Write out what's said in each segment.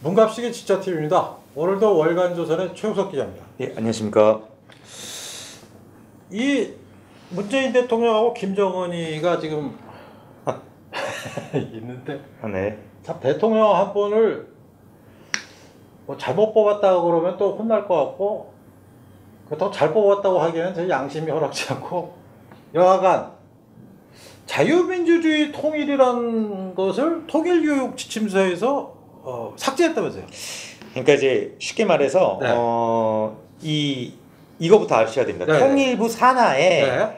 문갑식의 지자TV입니다. 오늘도 월간조선의 최우석 기자입니다. 예, 안녕하십니까. 이 문재인 대통령하고 김정은이가 지금 있는데, 네. 참 대통령 한 분을 뭐 잘못 뽑았다고 그러면 또 혼날 것 같고, 그렇다고 잘 뽑았다고 하기에는 제 양심이 허락지 않고, 여하간 자유민주주의 통일이라는 것을 통일교육 지침서에서 삭제했다면서요. 그러니까 이제 쉽게 말해서 네. 이거부터 아셔야 됩니다. 네. 통일부 산하에 네.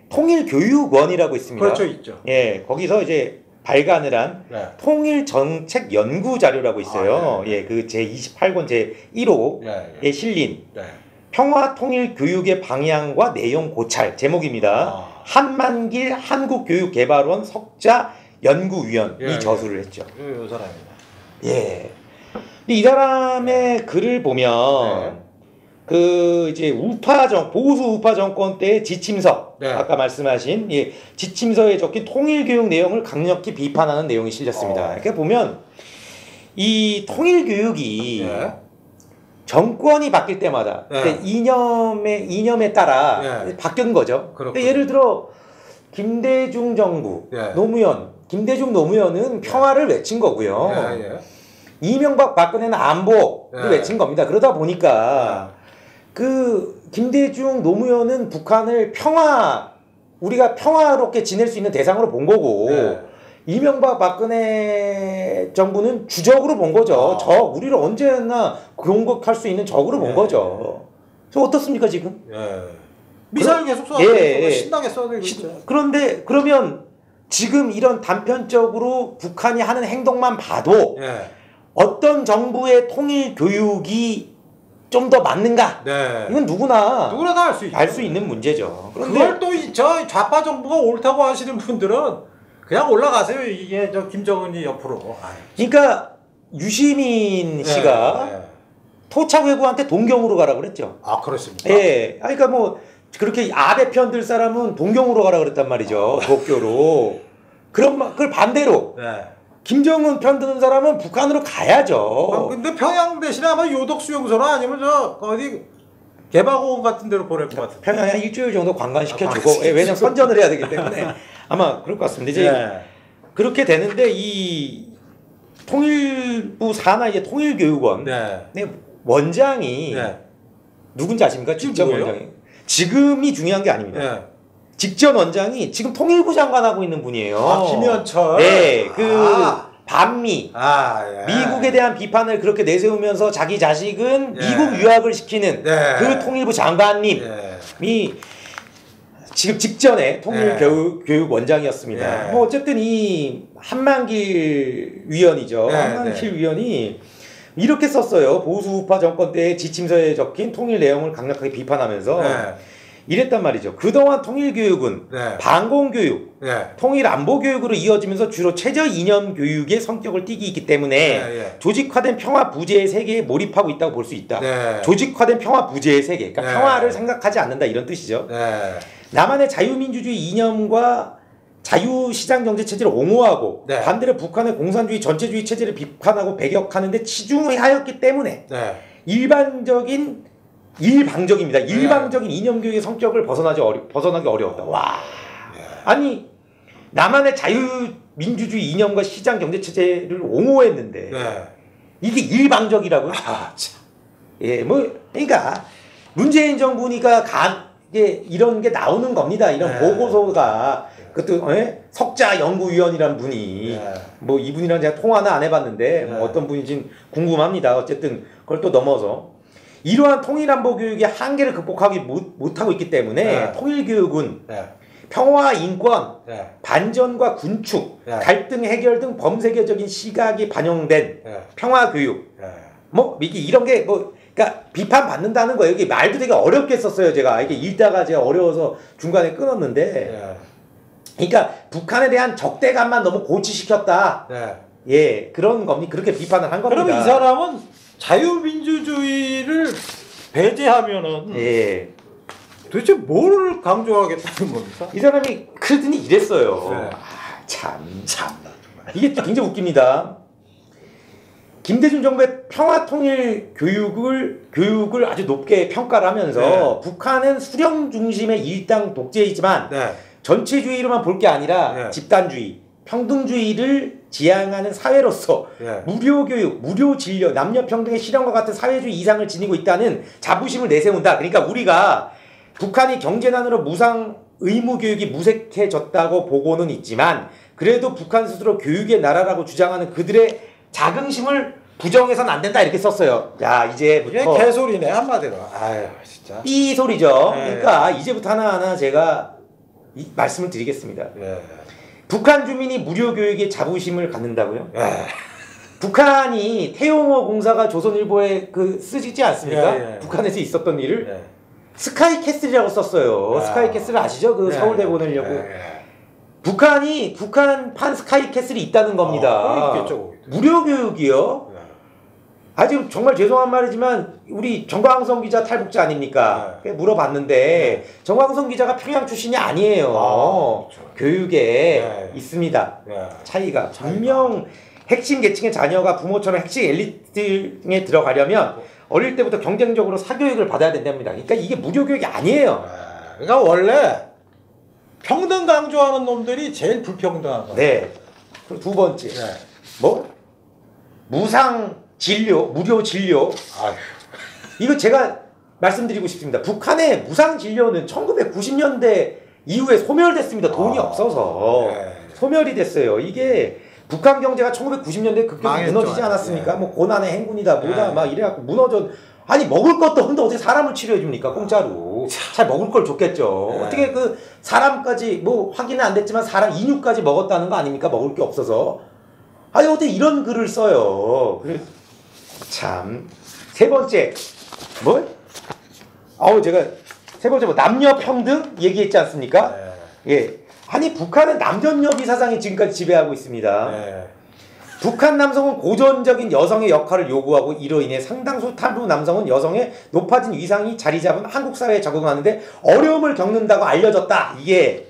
통일교육원이라고 있습니다. 그렇죠, 있죠. 예, 거기서 이제 발간을 한 네. 통일정책 연구 자료라고 있어요. 네. 예, 그 제28권 제1호에 네. 실린 네. 평화 통일 교육의 방향과 내용 고찰 제목입니다. 한만길 한국교육개발원 석자 연구위원이 예, 저술을 했죠. 이 사람입니다. 예. 근데 이 사람의 글을 보면 그 이제 보수 우파 정권 때의 지침서, 아까 말씀하신 지침서에 적힌 통일교육 내용을 강력히 비판하는 내용이 실렸습니다. 이렇게 보면 이 통일교육이 정권이 바뀔 때마다 이념에 따라 바뀐 거죠. 예를 들어 김대중 정부 김대중 노무현은 평화를 외친 거고요. 이명박 박근혜는 안보를 외친 겁니다. 그러다 보니까 그 김대중 노무현은 북한을 우리가 평화롭게 지낼 수 있는 대상으로 본 거고, 이명박 박근혜 정부는 주적으로 본 거죠. 우리를 언제나 공격할 수 있는 적으로 본 거죠. 그래서 어떻습니까 지금? 미사일 계속 쏘고 신나게 쏘고 있죠. 그런데 그러면 지금 이런 단편적으로 북한이 하는 행동만 봐도 어떤 정부의 통일 교육이 좀 더 맞는가? 이건 누구나 다 알 수 있는 문제죠. 그런데 그걸 또 저 좌파 정부가 옳다고 하시는 분들은 그냥 올라가세요. 이게 저 김정은이 옆으로. 그러니까 유시민 씨가 토착외구한테 동경으로 가라 그랬죠. 아, 그렇습니까? 예. 그러니까 뭐 그렇게 아베 편들 사람은 동경으로 가라 그랬단 말이죠. 도쿄로. 그걸 반대로. 김정은 편 드는 사람은 북한으로 가야죠. 근데 평양 대신에 아마 요덕 수용소나 아니면 저 어디 개발공원 같은 데로 보낼 것 같은데. 평양에 한 일주일 정도 관광시켜주고, 왜냐면 선전을 해야 되기 때문에 아마 그럴 것 같습니다. 이제 그렇게 되는데 이 통일부 산하 이제 통일교육원 원장이 누군지 아십니까? 직전 원장이. 지금이 중요한 게 아닙니다. 직전 원장이 지금 통일부 장관하고 있는 분이에요. 김현철. 네, 반미. 미국에 대한 비판을 그렇게 내세우면서 자기 자식은 미국 유학을 시키는 그 통일부 장관님이 지금 직전에 통일교육 원장이었습니다. 뭐 어쨌든 이 한만길 위원이죠. 한만길 위원이 이렇게 썼어요. 보수 우파 정권 때의 지침서에 적힌 통일 내용을 강력하게 비판하면서 이랬단 말이죠. 그동안 통일교육은 반공교육, 통일안보교육으로 이어지면서 주로 최저 이념 교육의 성격을 띠기 있기 때문에 조직화된 평화 부재의 세계에 몰입하고 있다고 볼 수 있다. 조직화된 평화 부재의 세계, 그러니까 평화를 생각하지 않는다 이런 뜻이죠. 남한의 자유민주주의 이념과 자유시장 경제 체제를 옹호하고 반대로 북한의 공산주의 전체주의 체제를 비판하고 배격하는 데 치중하였기 때문에 일방적입니다. 일방적인 이념교육의 성격을 벗어나기 어려웠다. 와. 아니, 남한의 자유민주주의 이념과 시장 경제 체제를 옹호했는데 이게 일방적이라고요? 그러니까 문재인 정부니까 이런 게 나오는 겁니다. 이런 보고서가 그것도 석자 연구위원이란 분이 뭐 이분이랑 제가 통화는 안 해봤는데 뭐 어떤 분인지 궁금합니다. 어쨌든 그걸 또 넘어서 이러한 통일안보교육의 한계를 극복하기 못하고 있기 때문에 통일교육은 평화, 인권, 반전과 군축, 갈등 해결 등 범세계적인 시각이 반영된 평화교육 뭐 이런 게 그러니까 비판받는다는 거예요. 이게 말도 되게 어렵게 썼어요. 제가 이게 읽다가 제가 어려워서 중간에 끊었는데 그러니까 북한에 대한 적대감만 너무 고취시켰다. 그런 겁니다. 그렇게 비판을 한 겁니다. 그럼 이 사람은 자유민주주의를 배제하면은 도대체 뭘 강조하겠다는 겁니까? 이 사람이 그러더니 이랬어요. 참나 정말. 이게 굉장히 웃깁니다. 김대중 정부의 평화통일 교육을 아주 높게 평가를 하면서 네. 북한은 수령 중심의 일당 독재이지만 네. 전체주의로만 볼 게 아니라 네. 집단주의, 평등주의를 지향하는 사회로서 네. 무료 교육, 무료 진료, 남녀 평등의 실현과 같은 사회주의 이상을 지니고 있다는 자부심을 내세운다. 그러니까 우리가 북한이 경제난으로 무상 의무 교육이 무색해졌다고 보고는 있지만 그래도 북한 스스로 교육의 나라라고 주장하는 그들의 자긍심을 부정해서는 안 된다 이렇게 썼어요. 야 이게 이제부터 개소리네 한마디로. 아유 진짜. 이 소리죠. 네. 그러니까 이제부터 하나하나 제가 말씀을 드리겠습니다. 예. 북한 주민이 무료 교육에 자부심을 갖는다고요? 예. 북한이 태용호 공사가 조선일보에 쓰지 않습니까? 예, 예. 북한에서 있었던 일을 예. 스카이캐슬이라고 썼어요. 아. 스카이캐슬 아시죠? 그 예. 서울대 보내려고. 예. 북한판 스카이캐슬이 있다는 겁니다. 있겠죠. 무료 교육이요? 예. 아 지금 정말 죄송한 말이지만 우리 정광성 기자 탈북자 아닙니까? 물어봤는데 정광성 기자가 평양 출신이 아니에요. 그렇죠. 교육에 있습니다. 차이가. 분명 핵심 계층의 자녀가 부모처럼 핵심 엘리트에 들어가려면 어릴 때부터 경쟁적으로 사교육을 받아야 된답니다. 그러니까 이게 무료 교육이 아니에요. 그러니까 원래 평등 강조하는 놈들이 제일 불평등한 거예요. 네. 그리고 두 번째. 뭐? 무상 진료, 무료 진료. 아휴. 이거 제가 말씀드리고 싶습니다. 북한의 무상 진료는 1990년대 이후에 소멸됐습니다. 돈이 없어서. 소멸이 됐어요. 이게 북한 경제가 1990년대에 급격히 무너지지 않았습니까? 뭐 고난의 행군이다 뭐다 막 이래갖고 무너져. 아니 먹을 것도 없는데 어떻게 사람을 치료해 줍니까? 공짜로. 잘 먹을 걸 줬겠죠. 어떻게 그 사람까지 뭐 확인은 안 됐지만 사람 인육까지 먹었다는 거 아닙니까? 먹을 게 없어서. 아니 어떻게 이런 글을 써요. 참. 세 번째 뭐? 제가 세 번째 뭐 남녀 평등 얘기했지 않습니까? 예. 아니 북한은 남전여비 사상이 지금까지 지배하고 있습니다. 북한 남성은 고전적인 여성의 역할을 요구하고 이로 인해 상당수 탈북 남성은 여성의 높아진 위상이 자리 잡은 한국 사회에 적응하는데 어려움을 겪는다고 알려졌다. 이게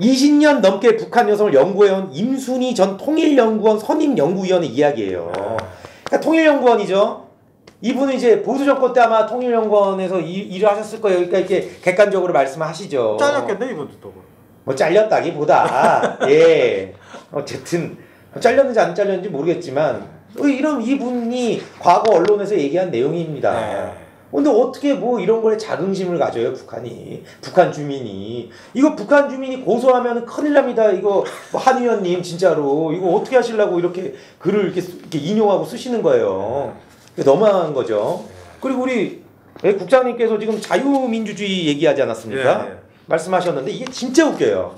20년 넘게 북한 여성을 연구해온 임순희 전 통일연구원 선임연구위원의 이야기예요. 그러니까 통일연구원이죠. 이분은 이제 보수 정권 때 아마 통일연구원에서 일을 하셨을 거예요. 그러니까 이렇게 객관적으로 말씀하시죠. 잘렸겠네 이분도 또. 뭐 잘렸다기보다 예 어쨌든 잘렸는지 안 잘렸는지 모르겠지만 이런 이분이 과거 언론에서 얘기한 내용입니다. 근데 어떻게 뭐 이런 거에 자긍심을 가져요 북한이 북한 주민이 이거 북한 주민이 고소하면 큰일 납니다. 이거 뭐 한 의원님 진짜로 이거 어떻게 하시려고 이렇게 글을 이렇게 인용하고 쓰시는 거예요. 너무한 거죠. 그리고 우리 국장님께서 지금 자유민주주의 얘기하지 않았습니까? 말씀하셨는데 이게 진짜 웃겨요.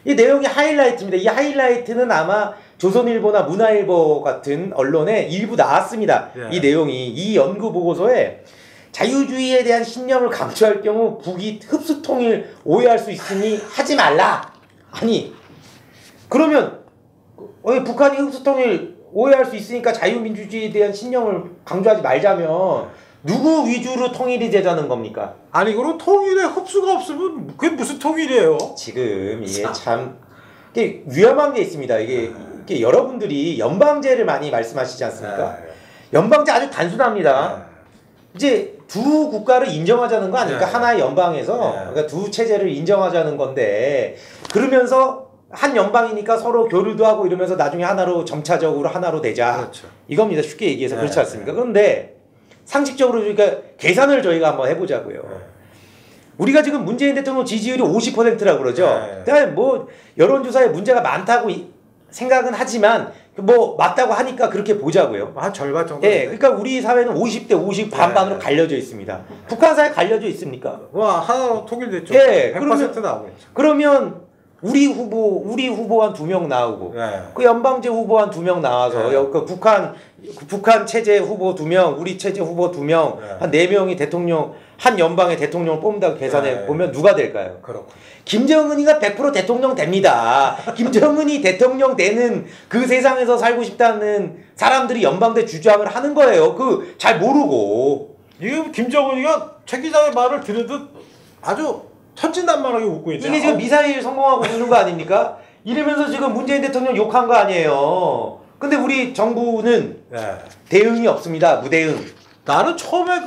이 내용이 하이라이트입니다. 이 하이라이트는 아마 조선일보나 문화일보 같은 언론에 일부 나왔습니다. 이 내용이 이 연구 보고서에 자유주의에 대한 신념을 강조할 경우 북이 흡수통일 오해할 수 있으니 하지 말라. 아니 그러면 북한이 흡수통일 오해할 수 있으니까 자유민주주의에 대한 신념을 강조하지 말자면 누구 위주로 통일이 되자는 겁니까? 아니 그럼 통일에 흡수가 없으면 그게 무슨 통일이에요? 지금 이게 참 이게 위험한 게 있습니다. 이게 여러분들이 연방제를 많이 말씀하시지 않습니까? 연방제 아주 단순합니다. 이제 두 국가를 인정하자는 거 아닙니까? 하나의 연방에서 그러니까 두 체제를 인정하자는 건데 그러면서 한 연방이니까 서로 교류도 하고 이러면서 나중에 하나로 점차적으로 하나로 되자. 그렇죠. 이겁니다. 쉽게 얘기해서 그렇지 않습니까? 그런데 상식적으로 그러니까 계산을 저희가 한번 해보자고요. 우리가 지금 문재인 대통령 지지율이 50%라고 그러죠. 그러니까 뭐 여론조사에 문제가 많다고 생각은 하지만 뭐 맞다고 하니까 그렇게 보자고요. 한 절반 정도. 예, 그러니까 우리 사회는 50대 50 반반으로 갈려져 있습니다. 북한 사회 갈려져 있습니까? 와 하나로 통일됐죠. 예, 100% 나오겠죠. 그러면 우리 후보 한 2명 나오고 그 연방제 후보 한 2명 나와서 그 북한 체제 후보 2명, 우리 체제 후보 2명, 한 4명이 대통령 한 연방의 대통령을 뽑는다고 계산해 보면 누가 될까요? 그렇고. 김정은이가 100% 대통령 됩니다. 김정은이 대통령 되는 그 세상에서 살고 싶다는 사람들이 연방대 주장을 하는 거예요. 그 잘 모르고. 이게 김정은이가 최 기자의 말을 들으듯 아주 천진난만하게 웃고 있네. 이게 지금 미사일 성공하고 있는 거 아닙니까? 이러면서 지금 문재인 대통령 욕한 거 아니에요. 근데 우리 정부는 네. 대응이 없습니다. 무대응. 나는 처음에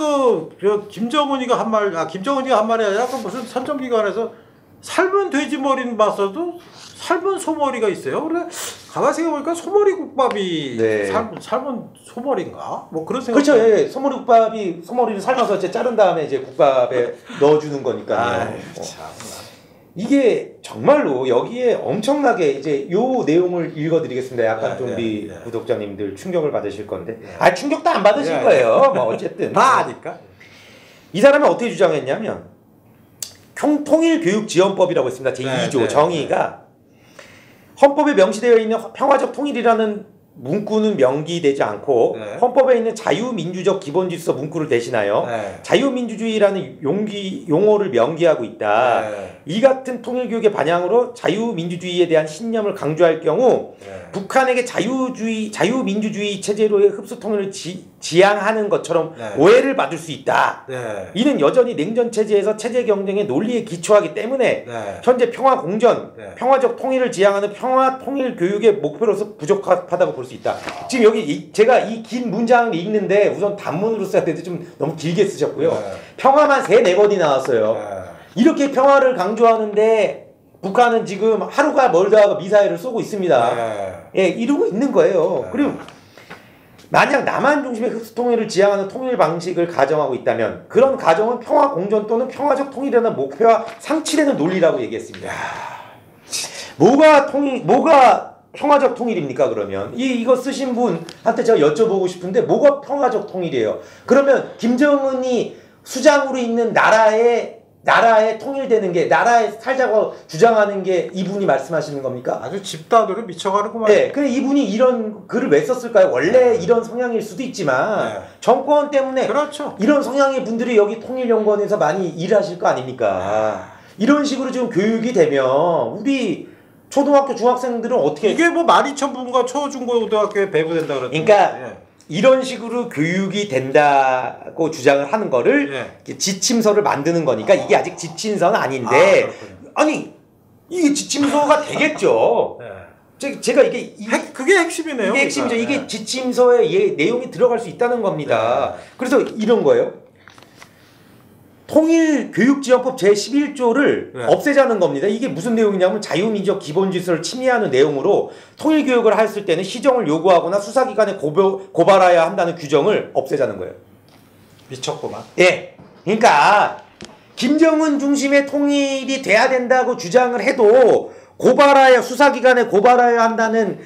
김정은이가 한 말, 김정은이가 한 말이 아니라 무슨 선정기관에서 삶은 돼지 머리는 봤어도 삶은 소머리가 있어요. 그래 가만히 생각해보니까 소머리 국밥이 네. 삶은 소머리인가? 뭐 그런 생각. 그렇죠. 예. 소머리 국밥이 소머리를 삶아서 이제 자른 다음에 이제 국밥에 넣어주는 거니까요. 이게 정말로 여기에 엄청나게 이제 요 내용을 읽어드리겠습니다. 약간 좀 우리 구독자님들 충격을 받으실 건데, 충격도 안 받으실 거예요. 뭐 어쨌든 다 아니까. 이 사람은 어떻게 주장했냐면 통일교육지원법이라고 있습니다. 제2조 정의가 헌법에 명시되어 있는 평화적 통일이라는 문구는 명기되지 않고 헌법에 있는 자유민주적 기본질서 문구를 대신하여 자유민주주의라는 용어를 명기하고 있다. 이 같은 통일교육의 반영으로 자유민주주의에 대한 신념을 강조할 경우 북한에게 자유민주주의 체제로의 흡수 통일을 지향하는 것처럼 오해를 받을 수 있다. 이는 여전히 냉전 체제에서 체제 경쟁의 논리에 기초하기 때문에 현재 평화 공전, 평화적 통일을 지향하는 평화 통일 교육의 목표로서 부족하다고 볼 수 있다. 지금 여기 제가 이 긴 문장을 읽는데 우선 단문으로 써야 되는데 좀 너무 길게 쓰셨고요. 평화만 3-4번이 나왔어요. 이렇게 평화를 강조하는데 북한은 지금 하루가 멀다 미사일을 쏘고 있습니다. 예, 이러고 있는 거예요. 그리고 만약 남한 중심의 흡수 통일을 지향하는 통일 방식을 가정하고 있다면 그런 가정은 평화 공존 또는 평화적 통일이라는 목표와 상치되는 논리라고 얘기했습니다. 뭐가 평화적 통일입니까? 그러면 이거 쓰신 분한테 제가 여쭤보고 싶은데 뭐가 평화적 통일이에요? 그러면 김정은이 수장으로 있는 나라에 통일되는 게 나라에 살자고 주장하는 게 이분이 말씀하시는 겁니까? 아주 집단으로 미쳐가는구만. 네, 근데 이분이 이런 글을 왜 썼을까요? 원래 이런 성향일 수도 있지만 정권 때문에 그렇죠. 이런 성향의 분들이 여기 통일연구원에서 많이 일하실 거 아닙니까? 이런 식으로 지금 교육이 되면 우리 초등학교 중학생들은 어떻게 이게 뭐 12,000분가 초중고등학교에 배부된다 그러던데. 그러니까 이런 식으로 교육이 된다고 주장을 하는 거를 지침서를 만드는 거니까 이게 아직 지침서는 아닌데 아니 이게 지침서가 되겠죠. 제가 그게 핵심이네요. 이게 핵심이죠. 이게 지침서에 내용이 들어갈 수 있다는 겁니다. 그래서 이런 거예요. 통일교육지원법 제11조를 없애자는 겁니다. 이게 무슨 내용이냐면 자유민주적 기본질서를 침해하는 내용으로 통일교육을 했을 때는 시정을 요구하거나 수사기관에 고발해야 한다는 규정을 없애자는 거예요. 미쳤구만. 예. 그러니까 김정은 중심의 통일이 돼야 된다고 주장을 해도 수사기관에 고발해야 한다는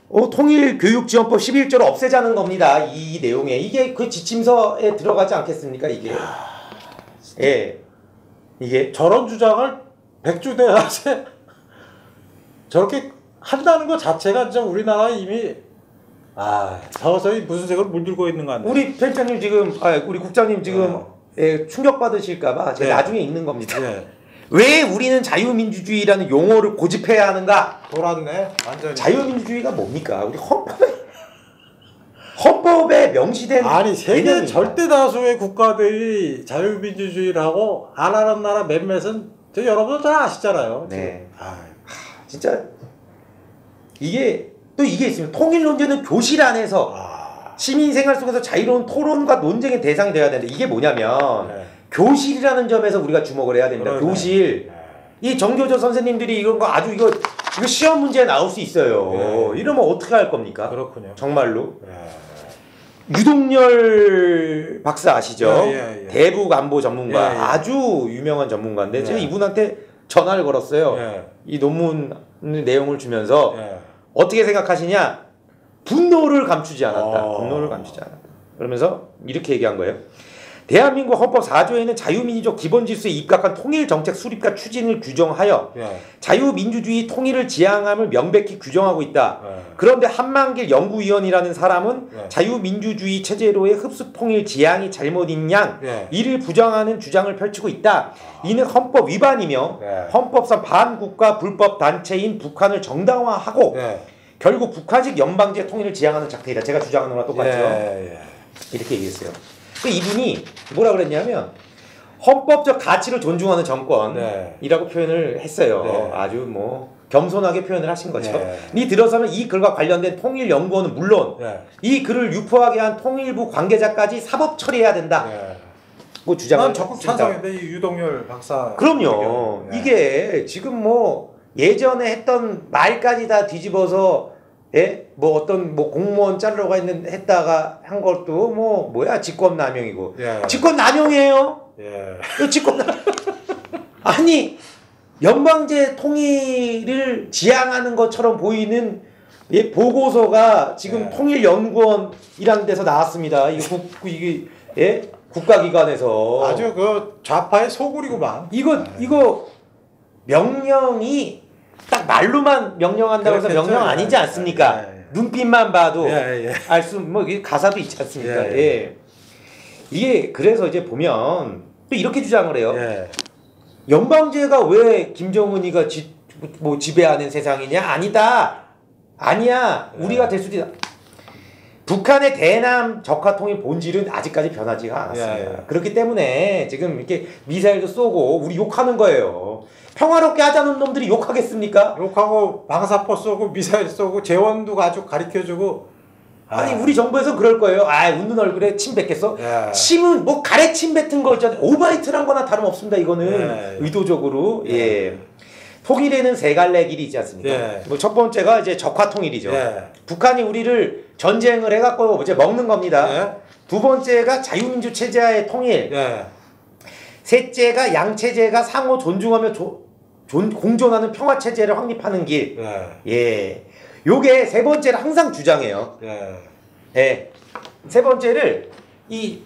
통일교육지원법 11조를 없애자는 겁니다. 이 내용에. 이게 그 지침서에 들어가지 않겠습니까? 이게. 예. 이게. 저런 주장을 백주대낮에 저렇게 한다는 것 자체가 진짜 우리나라 이미 서서히 무슨 색으로 물들고 있는 거 같네. 우리 편집장님 지금, 우리 국장님 지금 충격받으실까봐 제가 나중에 읽는 겁니다. 왜 우리는 자유민주주의라는 용어를 고집해야 하는가? 돌았네. 완전히. 자유민주주의가 뭡니까? 우리 헌법에 명시된 세계 절대 다수의 국가들이 자유민주주의를 하고 안 하는 나라 몇몇은 여러분도 다 아시잖아요. 네. 진짜 이게 있습니다. 통일논쟁은 교실 안에서 시민생활 속에서 자유로운 토론과 논쟁의 대상이 돼야 되는데 이게 뭐냐면 교실이라는 점에서 우리가 주목을 해야 됩니다. 교실. 이 정교조 선생님들이 이런 거 이거 시험 문제에 나올 수 있어요. 이러면 어떻게 할 겁니까? 그렇군요. 정말로. 유동열 박사 아시죠? 대북 안보 전문가. 아주 유명한 전문가인데 제가 이분한테 전화를 걸었어요. 이 논문 내용을 주면서 어떻게 생각하시냐? 분노를 감추지 않았다. 분노를 감추지 않았다. 그러면서 이렇게 얘기한 거예요. 대한민국 헌법 4조에는 자유민주적 기본질서에 입각한 통일정책 수립과 추진을 규정하여 자유민주주의 통일을 지향함을 명백히 규정하고 있다. 그런데 한만길 연구위원이라는 사람은 자유민주주의 체제로의 흡수통일 지향이 잘못인 양 이를 부정하는 주장을 펼치고 있다. 이는 헌법 위반이며 헌법상 반국가 불법 단체인 북한을 정당화하고 결국 북한식 연방제 통일을 지향하는 작태이다. 제가 주장하는 거랑 똑같죠. 이렇게 얘기했어요. 이분이 뭐라 그랬냐면 헌법적 가치를 존중하는 정권이라고 표현을 했어요. 아주 겸손하게 표현을 하신 거죠. 예. 이 들어서면 이 글과 관련된 통일연구원은 물론 예. 이 글을 유포하게 한 통일부 관계자까지 사법 처리해야 된다. 예. 뭐 주장을 난 적극 했습니다. 찬성인데 이 유동열 박사. 그럼요. 예. 이게 지금 뭐 예전에 했던 말까지 다 뒤집어서 예? 뭐 어떤 뭐 공무원 자르려고 했다가 한 것도 뭐 뭐야 직권남용이고 예. 직권남용이에요. 예. 직권남 아니 연방제 통일을 지향하는 것처럼 보이는 예, 보고서가 지금 예. 통일연구원이라는 데서 나왔습니다. 이게 예? 국가기관에서 아주 그 좌파의 소굴이구만. 이거 명령이 딱 말로만 명령한다고 해서 그렇겠죠. 명령 아니지 않습니까? 예, 예. 눈빛만 봐도 예. 알 수 뭐 가사도 있지 않습니까? 예. 예. 이게 그래서 이제 보면 또 이렇게 주장을 해요. 예. 연방제가 왜 김정은이가 뭐 지배하는 세상이냐? 아니야. 예. 우리가 될 수도 있다. 북한의 대남 적화 통일 본질은 아직까지 변하지가 않았습니다. 예. 그렇기 때문에 지금 이렇게 미사일도 쏘고 우리 욕하는 거예요. 평화롭게 하자는 놈들이 욕하겠습니까? 욕하고 방사포 쏘고 미사일 쏘고 재원도 아주 가르쳐주고. 아니 우리 정부에서 그럴 거예요. 웃는 얼굴에 침 뱉겠어? 예. 침은 뭐 가래 침 뱉은 거 있잖아요. 오바이트란 거나 다름없습니다. 이거는 예. 의도적으로 통일에는 세 갈래 길이 있지 않습니까? 예. 뭐 첫 번째가 이제 적화 통일이죠. 예. 북한이 우리를 전쟁을 해갖고 이제 먹는 겁니다. 예. 두 번째가 자유민주 체제의 통일. 예. 셋째가 양체제가 상호 존중하며 공존하는 평화 체제를 확립하는 길. 예. 요게 세 번째를 항상 주장해요. 예. 세 번째를 이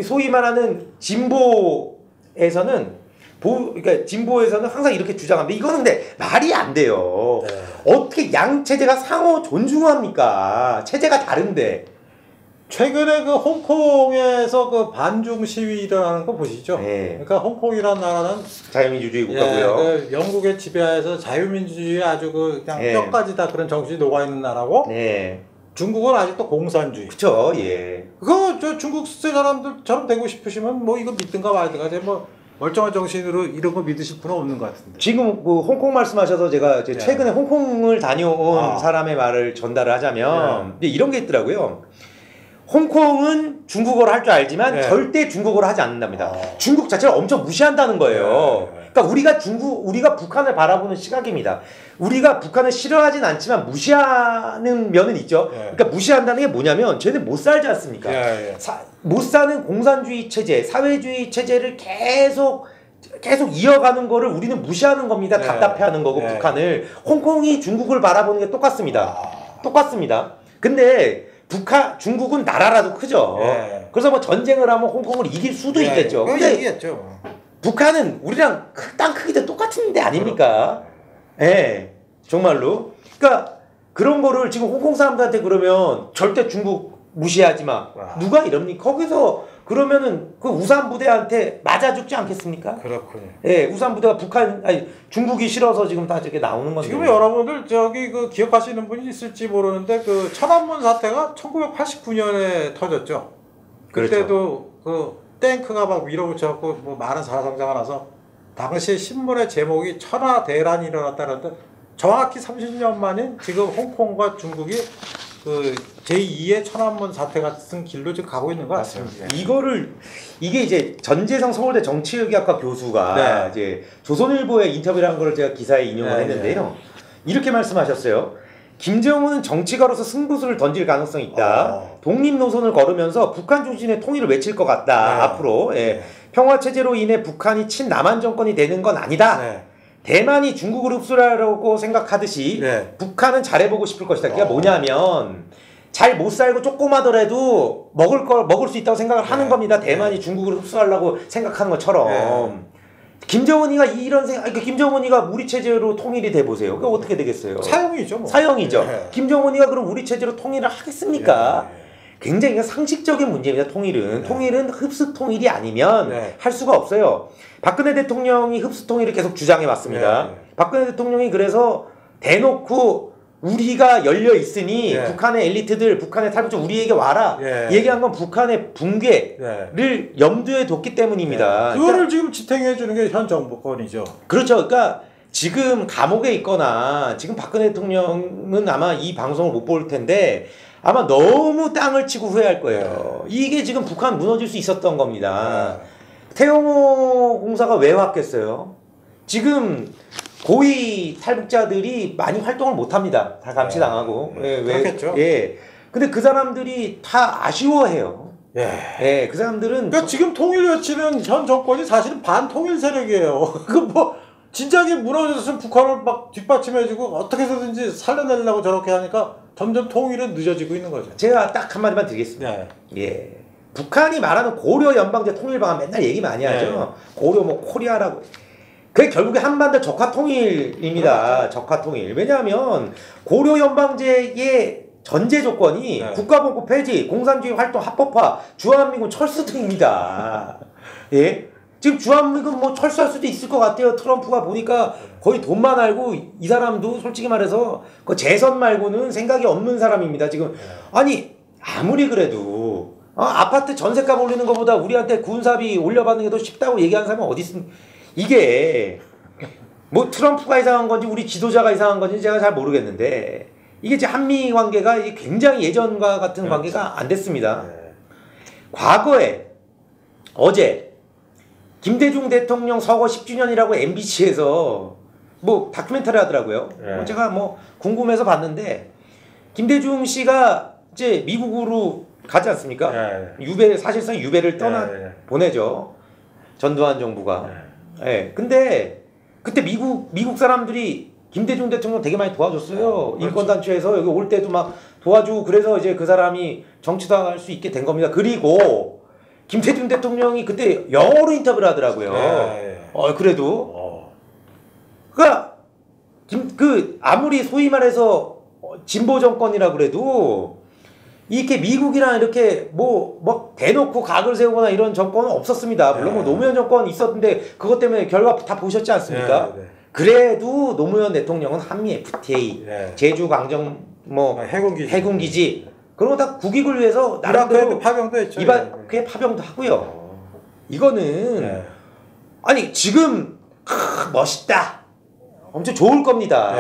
소위 말하는 진보에서는 그러니까 진보에서는 항상 이렇게 주장합니다. 이거는 근데 말이 안 돼요. 네. 어떻게 양 체제가 상호 존중합니까? 체제가 다른데. 최근에 그 홍콩에서 그 반중 시위 일어나는 거 보시죠? 네. 그러니까 홍콩이라는 나라는 자유민주주의 국가고요. 그 영국의 지배하에서 자유민주주의 아주 그 그냥 네. 뼈까지 다 그런 정신이 녹아 있는 나라고 네. 중국은 아직도 공산주의. 그쵸, 예. 그거 저 중국 사람들처럼 되고 싶으시면 뭐 이거 믿든가 말든가 뭐 멀쩡한 정신으로 이런 거 믿으실 분은 없는 것 같은데. 지금 그 홍콩 말씀하셔서 제가 이제 최근에 홍콩을 다녀온 사람의 말을 전달을 하자면 이런 게 있더라고요. 홍콩은 중국어를 할 줄 알지만 절대 중국어를 하지 않는답니다. 중국 자체를 엄청 무시한다는 거예요. 그러니까 우리가 북한을 바라보는 시각입니다. 우리가 북한을 싫어하진 않지만 무시하는 면은 있죠. 그러니까 무시한다는 게 뭐냐면 쟤는 못 살지 않습니까? 못 사는 공산주의 체제, 사회주의 체제를 계속 이어가는 거를 우리는 무시하는 겁니다. 답답해하는 거고 북한을. 홍콩이 중국을 바라보는 게 똑같습니다. 근데 중국은 나라라도 크죠. 그래서 뭐 전쟁을 하면 홍콩을 이길 수도 있겠죠. 근데 이겼죠. 북한은 우리랑 땅 크기도 똑같은 데 아닙니까? 정말로. 그러니까 그런 거를 지금 홍콩 사람들한테 그러면 절대 중국 무시하지 마. 누가 이럽니까? 거기서 그러면은 그 우산 부대한테 맞아 죽지 않겠습니까? 그렇군요. 우산 부대가 중국이 싫어서 지금 다 저렇게 나오는 건데. 지금 여러분들 저기 그 기억하시는 분이 있을지 모르는데 그 천안문 사태가 1989년에 터졌죠. 그때도 그 탱크가 막 밀어붙여갖고 뭐 많은 사상자가 나서 당시 신문의 제목이 천하 대란이 일어났다는데 정확히 30년 만인 지금 홍콩과 중국이 그 제2의 천안문 사태 같은 길로 지금 가고 있는 것 같습니다. 이게 이제 전재성 서울대 정치의학과 교수가 이제 조선일보에 인터뷰를 한 걸 제가 기사에 인용을 했는데요. 이렇게 말씀하셨어요. 김정은은 정치가로서 승부수를 던질 가능성이 있다. 독립 노선을 걸으면서 북한 중심의 통일을 외칠 것 같다. 앞으로 평화 체제로 인해 북한이 친남한 정권이 되는 건 아니다. 대만이 중국을 흡수하려고 생각하듯이 북한은 잘해보고 싶을 것이다. 그게 뭐냐면 잘 못 살고 조그마더라도 먹을 수 있다고 생각을 하는 겁니다. 대만이 중국을 흡수하려고 생각하는 것처럼. 김정은이가 김정은이가 우리 체제로 통일이 돼 보세요. 그게 어떻게 되겠어요? 사형이죠. 뭐. 사형이죠. 김정은이가 그럼 우리 체제로 통일을 하겠습니까? 굉장히 상식적인 문제입니다. 통일은 흡수 통일이 아니면 할 수가 없어요. 박근혜 대통령이 흡수 통일을 계속 주장해 왔습니다. 박근혜 대통령이 그래서 대놓고 우리가 열려 있으니 북한의 엘리트들, 북한의 탈북자 우리에게 와라. 얘기한 건 북한의 붕괴를 염두에 뒀기 때문입니다. 그거를 지금 지탱해 주는 게 현 정부권이죠. 그렇죠. 그러니까 지금 감옥에 있거나 지금 박근혜 대통령은 아마 이 방송을 못 볼 텐데 아마 너무 땅을 치고 후회할 거예요. 이게 지금 북한 무너질 수 있었던 겁니다. 태영호 공사가 왜 왔겠어요? 지금 고위 탈북자들이 많이 활동을 못 합니다. 다 감시당하고. 그렇겠죠. 예. 근데 그 사람들이 다 아쉬워해요. 예. 그 사람들은. 그러니까 지금 통일 외치는 현 정권이 사실은 반통일 세력이에요. 그 뭐, 진작에 무너졌으면 북한을 막 뒷받침해주고 어떻게 해서든지 살려내려고 저렇게 하니까 점점 통일은 늦어지고 있는 거죠. 제가 딱 한마디만 드리겠습니다. 예. 북한이 말하는 고려 연방제 통일 방안 맨날 얘기 많이 하죠. 고려 뭐 코리아라고. 그게 결국에 한반도 적화 통일입니다. 적화 통일. 왜냐하면 고려 연방제의 전제 조건이 국가본고 폐지, 공산주의 활동 합법화, 주한미군 철수 등입니다. 예? 지금 주한미군 뭐 철수할 수도 있을 것 같아요. 트럼프가 보니까 거의 돈만 알고 이 사람도 솔직히 말해서 그 재선 말고는 생각이 없는 사람입니다. 지금 아니 아무리 그래도 아파트 전세값 올리는 것보다 우리한테 군사비 올려받는 게 더 쉽다고 얘기하는 사람은 어디 있습니까? 이게 뭐 트럼프가 이상한 건지 우리 지도자가 이상한 건지 제가 잘 모르겠는데 이게 이제 한미 관계가 굉장히 예전과 같은 관계가 안 됐습니다. 과거에 어제 김대중 대통령 서거 10주년이라고 MBC에서 뭐 다큐멘터리 하더라고요. 제가 뭐 궁금해서 봤는데 김대중 씨가 이제 미국으로 가지 않습니까? 유배 사실상 유배를 보내죠. 전두환 정부가. 근데 그때 미국 사람들이 김대중 대통령 되게 많이 도와줬어요. 인권단체에서 여기 올 때도 막 도와주고 그래서 이제 그 사람이 정치도 할 수 있게 된 겁니다. 그리고 김대중 대통령이 그때 영어로 인터뷰를 하더라고요. 그래도. 그러니까 아무리 소위 말해서 진보 정권이라 그래도 이렇게 미국이랑 이렇게 뭐 대놓고 각을 세우거나 이런 정권은 없었습니다. 물론 뭐 노무현 정권 있었는데 그것 때문에 결과 다 보셨지 않습니까? 그래도 노무현 대통령은 한미 FTA, 제주 강정 뭐 해군기지 그런 거 다 국익을 위해서 나름대로 파병도 했죠. 이라크에 파병도 하고요. 이거는 아니 지금 멋있다. 엄청 좋을 겁니다.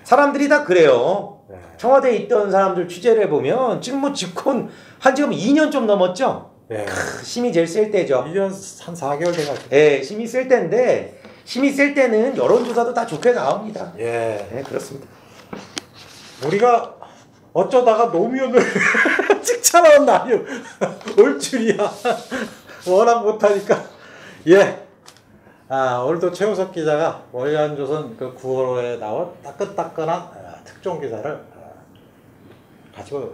사람들이 다 그래요. 청와대에 있던 사람들 취재를 해보면 지금 뭐 집권 한 지금 2년 좀 넘었죠? 힘이 제일 셀 때죠. 2년 한 4개월 돼가지고. 힘이 셀 때인데 힘이 셀 때는 여론조사도 다 좋게 나옵니다. 그렇습니다. 우리가 어쩌다가 노무현을 찍자라는 날이 올 줄이야. 워낙 못하니까. 오늘도 최우석 기자가 월간조선 그 9월호에 나온 따끈따끈한 특종 기사를 가지고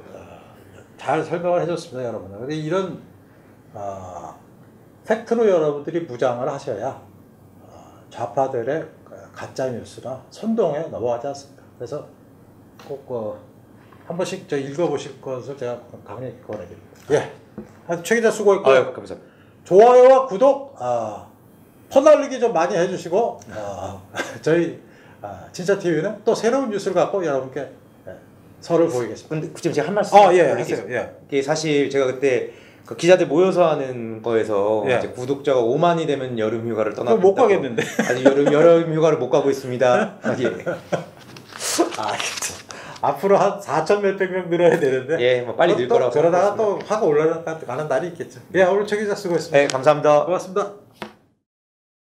잘 설명을 해줬습니다, 여러분들. 근데 이런 팩트로 여러분들이 무장을 하셔야 좌파들의 가짜 뉴스나 선동에 넘어가지 않습니다. 그래서 꼭 한 번씩 읽어보실 것을 제가 강력히 권해드립니다. 최 기자 수고했고요. 감사합니다. 좋아요와 구독, 퍼날리기 좀 많이 해주시고 저희 진짜 TV는 또 새로운 뉴스를 갖고 여러분께 설을 보이겠습니다. 근데 지금 제가 한 말씀 하세요. 이게 사실 제가 그때 그 기자들 모여서 하는 거에서 이제 구독자가 5만이 되면 여름 휴가를 떠났다. 못 가겠는데. 아직 여름 휴가를 못 가고 있습니다. 앞으로 한 4천 몇백 명 늘어야 되는데. 뭐 빨리 늘 거라고. 그러다가 또 확 올라가는 날이 있겠죠. 오늘 최 기자 수고했습니다. 감사합니다. 고맙습니다.